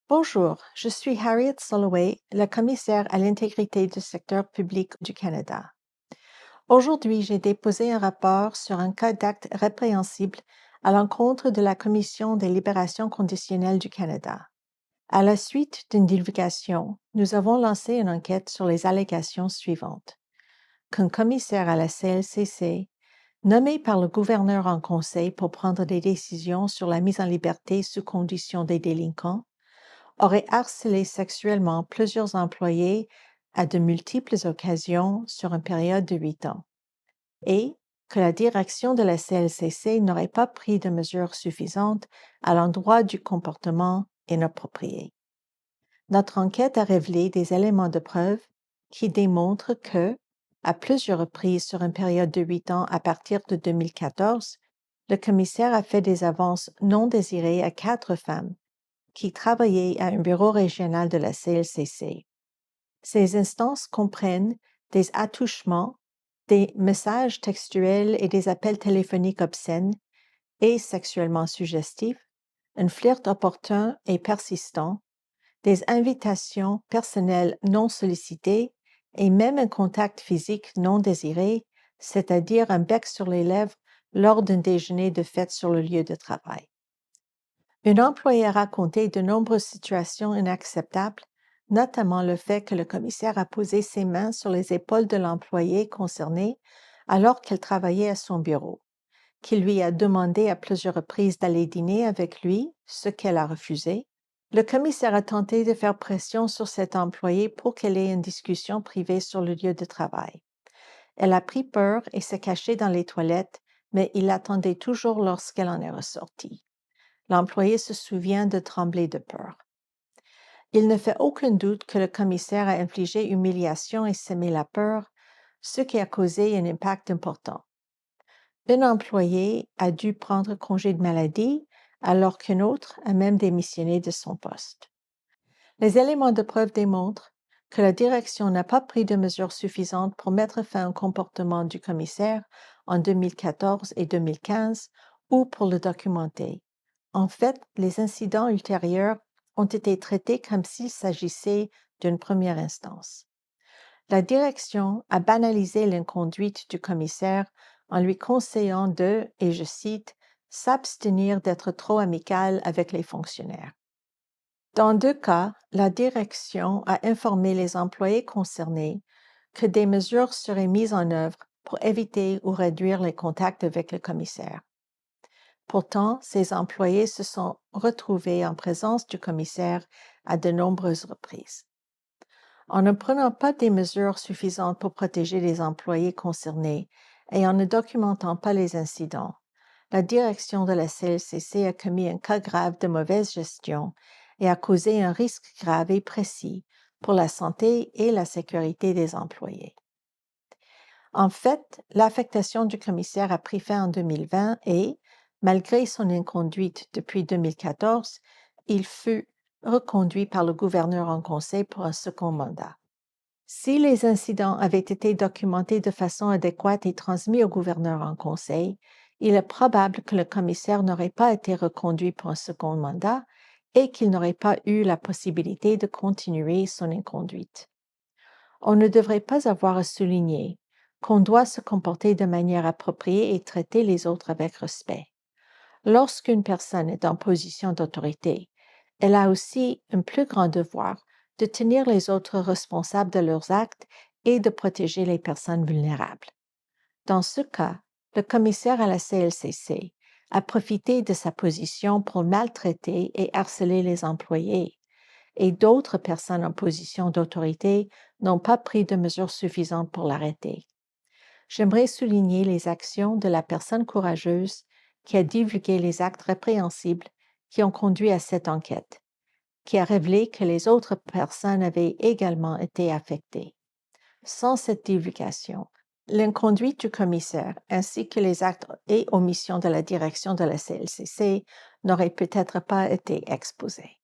Bonjour, je suis Harriet Soloway, la commissaire à l'intégrité du secteur public du Canada. Aujourd'hui, j'ai déposé un rapport sur un cas d'acte répréhensible à l'encontre de la Commission des libérations conditionnelles du Canada. À la suite d'une divulgation, nous avons lancé une enquête sur les allégations suivantes. Qu'un commissaire à la CLCC, nommé par le gouverneur en conseil pour prendre des décisions sur la mise en liberté sous condition des délinquants, aurait harcelé sexuellement plusieurs employés à de multiples occasions sur une période de 8 ans, et que la direction de la CLCC n'aurait pas pris de mesures suffisantes à l'endroit du comportement inapproprié. Notre enquête a révélé des éléments de preuve qui démontrent que, à plusieurs reprises sur une période de 8 ans à partir de 2014, le commissaire a fait des avances non désirées à 4 femmes qui travaillaient à un bureau régional de la CLCC. Ces instances comprennent des attouchements, des messages textuels et des appels téléphoniques obscènes et sexuellement suggestifs, un flirt opportun et persistant, des invitations personnelles non sollicitées et même un contact physique non désiré, c'est-à-dire un bec sur les lèvres lors d'un déjeuner de fête sur le lieu de travail. Une employée a raconté de nombreuses situations inacceptables, notamment le fait que le commissaire a posé ses mains sur les épaules de l'employée concernée alors qu'elle travaillait à son bureau, qu'il lui a demandé à plusieurs reprises d'aller dîner avec lui, ce qu'elle a refusé. Le commissaire a tenté de faire pression sur cette employée pour qu'elle ait une discussion privée sur le lieu de travail. Elle a pris peur et s'est cachée dans les toilettes, mais il l'attendait toujours lorsqu'elle en est ressortie. L'employé se souvient de trembler de peur. Il ne fait aucun doute que le commissaire a infligé humiliation et semé la peur, ce qui a causé un impact important. Un employé a dû prendre congé de maladie, alors qu'un autre a même démissionné de son poste. Les éléments de preuve démontrent que la direction n'a pas pris de mesures suffisantes pour mettre fin au comportement du commissaire en 2014 et 2015 ou pour le documenter. En fait, les incidents ultérieurs ont été traités comme s'il s'agissait d'une première instance. La direction a banalisé l'inconduite du commissaire en lui conseillant de, et je cite, s'abstenir d'être trop amical avec les fonctionnaires. Dans 2 cas, la direction a informé les employés concernés que des mesures seraient mises en œuvre pour éviter ou réduire les contacts avec le commissaire. Pourtant, ces employés se sont retrouvés en présence du commissaire à de nombreuses reprises. En ne prenant pas des mesures suffisantes pour protéger les employés concernés et en ne documentant pas les incidents, la direction de la CLCC a commis un cas grave de mauvaise gestion et a causé un risque grave et précis pour la santé et la sécurité des employés. En fait, l'affectation du commissaire a pris fin en 2020 et, malgré son inconduite depuis 2014, il fut reconduit par le gouverneur en conseil pour un second mandat. Si les incidents avaient été documentés de façon adéquate et transmis au gouverneur en conseil, il est probable que le commissaire n'aurait pas été reconduit pour un second mandat et qu'il n'aurait pas eu la possibilité de continuer son inconduite. On ne devrait pas avoir à souligner qu'on doit se comporter de manière appropriée et traiter les autres avec respect. Lorsqu'une personne est en position d'autorité, elle a aussi un plus grand devoir de tenir les autres responsables de leurs actes et de protéger les personnes vulnérables. Dans ce cas, le commissaire à la CLCC a profité de sa position pour maltraiter et harceler les employés, et d'autres personnes en position d'autorité n'ont pas pris de mesures suffisantes pour l'arrêter. J'aimerais souligner les actions de la personne courageuse qui a divulgué les actes répréhensibles qui ont conduit à cette enquête, qui a révélé que les autres personnes avaient également été affectées. Sans cette divulgation, l'inconduite du commissaire ainsi que les actes et omissions de la direction de la CLCC n'auraient peut-être pas été exposés.